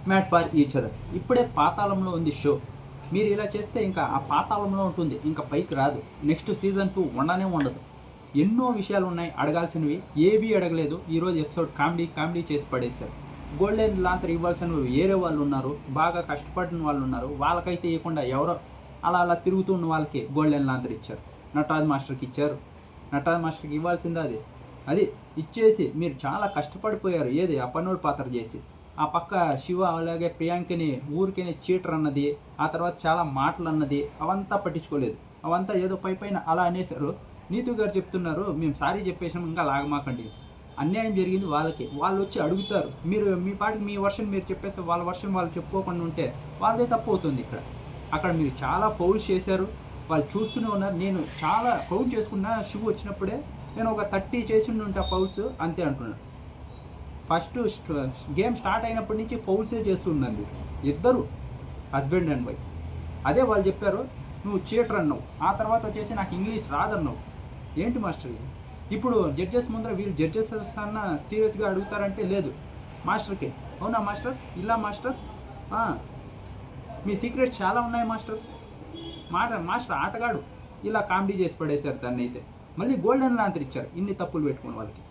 Made for each other. ఇప్పుడే పాతాళంలో ఉంది షో. మీరు ఇలా చేస్తే ఇంకా ఆ పాతాళంలో ఉంటుంది, ఇంకా పైకి రాదు. నెక్స్ట్ సీజన్ 2 ఉండనే ఉండదు. ఎన్నో విషయాలు ఉన్నాయి అడగాల్సినవి, ఏవీ అడగలేదు. ఈరోజు ఎపిసోడ్ కామెడీ చేసి పడేశారు. గోల్డెన్ లాంతర్ ఇవ్వాల్సిన వేరే వాళ్ళు ఉన్నారు, బాగా కష్టపడిన వాళ్ళు ఉన్నారు. వాళ్ళకైతే ఇవ్వకుండా ఎవరో అలా తిరుగుతున్న వాళ్ళకి గోల్డెన్ లాంతర్ ఇచ్చారు. నటరాజ్ మాస్టర్కి ఇచ్చారు. నటరాజ్ మాస్టర్కి ఇవ్వాల్సింది అది ఇచ్చేసి మీరు చాలా కష్టపడిపోయారు. ఏది ఆ పన్నోడు పాత్ర చేసి, ఆ పక్క శివ అలాగే ప్రియాంకని ఊరికేనే చీటర్ అన్నది, ఆ తర్వాత చాలా మాటలు అన్నది, అవంతా పట్టించుకోలేదు. అవంతా ఏదో పైన అలా అనేసారు. నీతు గారు చెప్తున్నారు, మేము సారీ చెప్పేసాం, ఇంకా లాగమాకండి. అన్యాయం జరిగింది వాళ్ళకి. వాళ్ళు వచ్చి అడుగుతారు, మీరు మీ పాటికి మీ వర్షన్ మీరు చెప్పేస్తే వాళ్ళ వర్షన్ వాళ్ళు చెప్పుకోకుండా ఉంటే వాళ్ళదే తప్పు అవుతుంది. అక్కడ మీరు చాలా ఫౌల్స్ చేశారు, వాళ్ళు చూస్తూనే ఉన్నారు. నేను చాలా ఫౌల్ చేసుకున్నా శివ వచ్చినప్పుడే. నేను ఒక 30 చేసి ఉంటా ఫౌల్స్ అంతే అంటున్నాను. ఫస్ట్ గేమ్ స్టార్ట్ అయినప్పటి నుంచి ఫౌల్సే చేస్తున్నారు మీరు ఇద్దరు, హస్బెండ్ అండ్ వైఫ్. అదే వాళ్ళు చెప్పారు, నువ్వు చీటర్ అన్నావు. ఆ తర్వాత వచ్చేసి నాకు ఇంగ్లీష్ రాదన్నావు. ఏంటి మాస్టర్ ఇది? ఇప్పుడు జడ్జెస్ ముందర వీళ్ళు జడ్జెస్ అన్న సీరియస్గా అడుగుతారంటే లేదు మాస్టర్కి. అవునా మాస్టర్? ఇలా మాస్టర్ మీ సీక్రెట్స్ చాలా ఉన్నాయి మాస్టర్. మాస్టర్ ఆటగాడు. ఇలా కామెడీ చేసి పడేశారు దాన్ని. అయితే మళ్ళీ గోల్డెన్ లాంతర్ ఇచ్చారు ఇన్ని తప్పులు పెట్టుకుని వాళ్ళకి.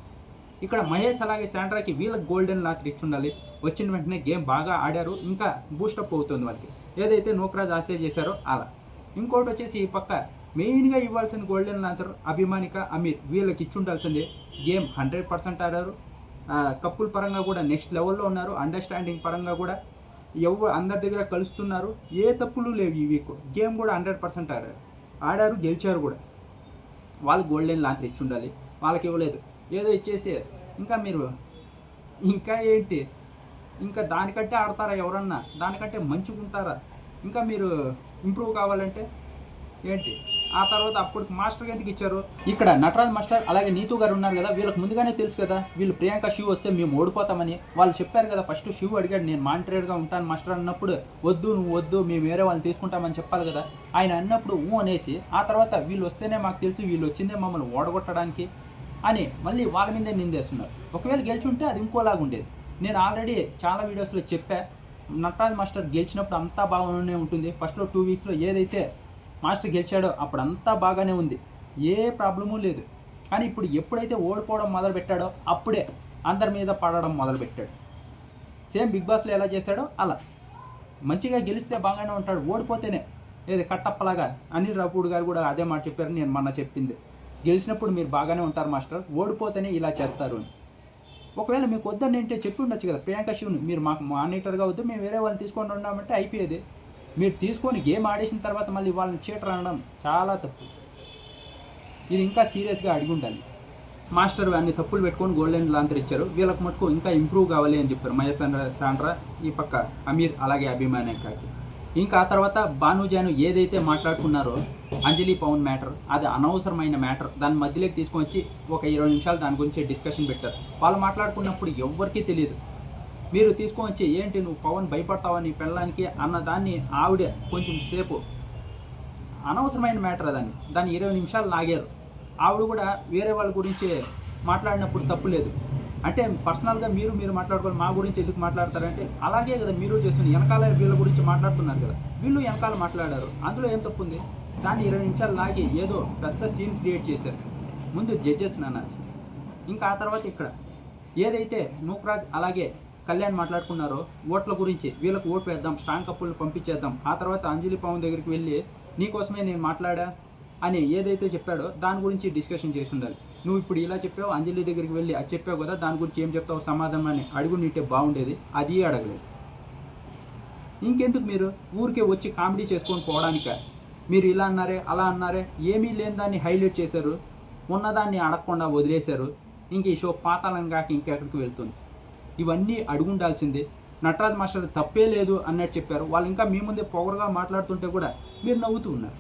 ఇక్కడ మహేష్ అలాగే శాండ్రాకి వీళ్ళకి గోల్డెన్ లాంతర్ ఇచ్చి ఉండాలి. వచ్చిన వెంటనే గేమ్ బాగా ఆడారు, ఇంకా బూస్టప్ అవుతుంది వాళ్ళకి. ఏదైతే నోక్రాజ్ ఆశ చేశారో అలా. ఇంకోటి వచ్చేసి ఈ పక్క మెయిన్గా ఇవ్వాల్సిన గోల్డెన్ లాంతర్ అభిమానిక, అమీర్ వీళ్ళకి ఇచ్చి ఉండాల్సిందే. గేమ్ 100% ఆడారు. కప్పుల పరంగా కూడా నెక్స్ట్ లెవెల్లో ఉన్నారు. అండర్స్టాండింగ్ పరంగా కూడా అందరి దగ్గర కలుస్తున్నారు. ఏ తప్పులు లేవు ఈ వీక్. గేమ్ కూడా 100% ఆడారు, గెలిచారు కూడా. వాళ్ళు గోల్డెన్ లాంతర్ ఇచ్చి ఉండాలి, వాళ్ళకి ఇవ్వలేదు. ఏదో ఇచ్చేసి ఇంకా మీరు ఇంకా ఏంటి, ఇంకా దానికంటే ఆడతారా ఎవరన్నా? దానికంటే మంచిగా ఉంటారా? ఇంకా మీరు ఇంప్రూవ్ కావాలంటే ఏంటి? ఆ తర్వాత అప్పుడు మాస్టర్ ఎందుకు ఇచ్చారు? ఇక్కడ నటరాజ్ మాస్టర్ అలాగే నీతు గారు ఉన్నారు కదా, వీళ్ళకి ముందుగానే తెలుసు కదా వీళ్ళు ప్రియాంక శివ్ వస్తే మేము ఓడిపోతామని. వాళ్ళు చెప్పారు కదా. ఫస్ట్ శివ్ అడిగాడు, నేను మానిటరేట్గా ఉంటాను మాస్టర్ అన్నప్పుడు, వద్దు నువ్వు వద్దు, మేము వేరే వాళ్ళని తీసుకుంటామని చెప్పాలి కదా. ఆయన అన్నప్పుడు అనేసి, ఆ తర్వాత వీళ్ళు వస్తేనే మాకు తెలుసు వీళ్ళు వచ్చిందే మమ్మల్ని ఓడగొట్టడానికి అని మళ్ళీ వాళ్ళ మీదే నిందేస్తున్నారు. ఒకవేళ గెలిచి ఉంటే అది ఇంకోలాగా ఉండేది. నేను ఆల్రెడీ చాలా వీడియోస్లో చెప్పా, నటరాజ్ మాస్టర్ గెలిచినప్పుడు అంతా బాగానే ఉంటుంది. ఫస్ట్లో 2 వీక్స్లో ఏదైతే మాస్టర్ గెలిచాడో అప్పుడు అంతా బాగానే ఉంది, ఏ ప్రాబ్లము లేదు. కానీ ఇప్పుడు ఎప్పుడైతే ఓడిపోవడం మొదలుపెట్టాడో అప్పుడే అందరి మీద పడడం మొదలుపెట్టాడు. సేమ్ బిగ్ బాస్లో ఎలా చేశాడో అలా. మంచిగా గెలిస్తే బాగానే ఉంటాడు, ఓడిపోతేనే ఏది కట్టప్పలాగా. అనిల్ రాపూడ్ గారు కూడా అదే మాట చెప్పారు, నేను మొన్న చెప్పింది. గెలిచినప్పుడు మీరు బాగానే ఉంటారు మాస్టర్, ఓడిపోతేనే ఇలా చేస్తారు అని. ఒకవేళ మీకు వద్దని అంటే చెప్పి ఉండొచ్చు కదా ప్రియాంక శివ్ని, మీరు మాకు మానిటర్గా వద్దు, మేము వేరే వాళ్ళని తీసుకొని ఉన్నామంటే అయిపోయేది. మీరు తీసుకొని గేమ్ ఆడేసిన తర్వాత మళ్ళీ వాళ్ళని చీటర్ అనడం చాలా తప్పు. ఇది ఇంకా సీరియస్గా అడిగి ఉండాలి. మాస్టర్ అన్ని తప్పులు పెట్టుకొని గోల్డెన్ లాంతర్ ఇచ్చారు. వీళ్ళకి మటుకు ఇంకా ఇంప్రూవ్ కావాలి అని చెప్పారు మహేష్ శాండ్రా, ఈ పక్క అమీర్ అలాగే అభిమానికాకి. ఇంకా ఆ తర్వాత భానుజాను ఏదైతే మాట్లాడుకున్నారో అంజలి పవన్ మ్యాటర్, అది అనవసరమైన మ్యాటర్. దాని మధ్యలోకి తీసుకొని వచ్చి ఒక 20 నిమిషాలు దాని గురించి డిస్కషన్ పెట్టారు. వాళ్ళు మాట్లాడుకున్నప్పుడు ఎవ్వరికీ తెలియదు. మీరు తీసుకొని వచ్చి ఏంటి నువ్వు పవన్ భయపడతావని పెళ్ళడానికి అన్నదాన్ని ఆవిడ కొంచెం సేపు అనవసరమైన మ్యాటర్ దాన్ని 20 నిమిషాలు లాగారు. ఆవిడ కూడా వేరే వాళ్ళ గురించి మాట్లాడినప్పుడు తప్పు లేదు. అంటే పర్సనల్గా మీరు మాట్లాడుకోవాలి, మా గురించి ఎందుకు మాట్లాడతారంటే అలాగే కదా మీరు చేస్తుంది. వెనకాల వీళ్ళ గురించి మాట్లాడుతున్నారు కదా, వీళ్ళు వెనకాల మాట్లాడారు, అందులో ఏం తప్పు ఉంది? దాన్ని 20 నిమిషాలు లాగి ఏదో పెద్ద సీన్ క్రియేట్ చేశారు. ముందు జడ్జెస్ అన్నారు. ఇంకా ఆ తర్వాత ఇక్కడ ఏదైతే నూక్రాజ్ అలాగే కళ్యాణ్ మాట్లాడుకున్నారో ఓట్ల గురించి, వీళ్ళకి ఓటు వేద్దాం, స్ట్రాంగ్ కప్పులు పంపించేద్దాం, ఆ తర్వాత అంజలి పవన్ దగ్గరికి వెళ్ళి నీకోసమే నేను మాట్లాడా అని ఏదైతే చెప్పాడో దాని గురించి డిస్కషన్ చేసి ఉండాలి. నువ్వు ఇప్పుడు ఇలా చెప్పావు, అంజలి దగ్గరికి వెళ్ళి అది చెప్పావు కదా, దాని గురించి ఏం చెప్తావు సమాధానం అని అడుగునింటే బాగుండేది. అది అడగలేదు. ఇంకెందుకు మీరు ఊరికే వచ్చి కామెడీ చేసుకొని పోవడానిక? మీరు ఇలా అన్నారే అలా అన్నారే, ఏమీ లేని దాన్ని హైలైట్ చేశారు, ఉన్నదాన్ని అడగకుండా వదిలేశారు. ఇంక ఈ షో పాతాళం కాక ఇంకెక్కడికి వెళ్తుంది. ఇవన్నీ అడుగుండాల్సిందే. నటరాజ్ మాస్టర్ తప్పే లేదు అన్నట్టు చెప్పారు. వాళ్ళు ఇంకా మీ ముందే పొగరుగా మాట్లాడుతుంటే కూడా మీరు నవ్వుతూ ఉన్నారు.